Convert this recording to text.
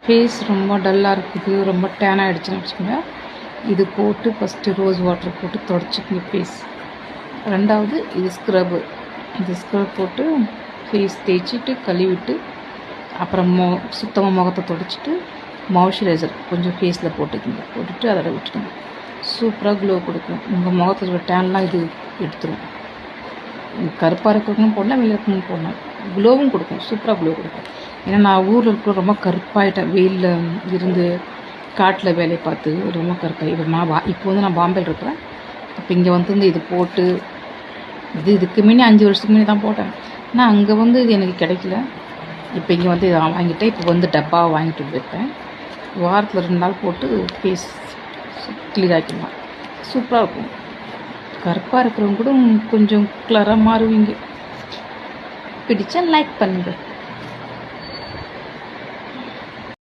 Face ரொம்ப டல்லாக இருக்குது, ரொம்ப டேன் ஆகிடுச்சுன்னு வச்சுக்கோங்க, இது போட்டு ஃபஸ்ட்டு ரோஸ் வாட்டர் போட்டு தொடச்சிக்கங்க ஃபேஸ். ரெண்டாவது இது ஸ்க்ரப்பு, இந்த ஸ்க்ரப் போட்டு ஃபேஸ் தேய்ச்சிட்டு கழுவிட்டு அப்புறம் சுத்தமாக முகத்தை தொடச்சிட்டு மாய்ஸ்சரைசர் கொஞ்சம் ஃபேஸில் போட்டுக்கோங்க. போட்டுட்டு அதை விட்டுடுங்க. சூப்பராக க்ளோ கொடுக்கும். உங்கள் முகத்தில் இருக்கிற டேன்லாம் இது எடுத்துரும். கருப்பாக இருக்கிறவங்களும் போடலாம், வெள்ளை இருக்கிறவங்களும் போடலாம். க்ளோவும் கொடுக்கும், சூப்பராக க்ளோ கொடுக்கும். ஏன்னா நான் ஊரில் இருக்கிற ரொம்ப கருப்பாயிட்டேன், வெயிலில் இருந்து காட்டில் வேலையை பார்த்து ரொம்ப கருப்பாக. இப்போ வந்து நான் பாம்பேயில் இருக்கிறேன். இப்போ இங்கே வந்து இது போட்டு இதுக்கு முன்னே 5 வருஷத்துக்கு முன்னே தான் போட்டேன். ஆனால் அங்கே வந்து இது எனக்கு கிடைக்கல. இப்போ இங்கே வந்து இதை வாங்கிட்டேன். இப்போ வந்து டப்பாவை வாங்கிட்டு போயிருப்பேன். வாரத்தில் 2 நாள் போட்டு ஃபேஸ் கிளியர் ஆக்கிடலாம். சூப்பராக இருக்கும். கருப்பாக இருக்கிறவங்க கூட கொஞ்சம் கலராக மாறுவீங்க. பிடிச்சா லைக் பண்ணுங்கள்.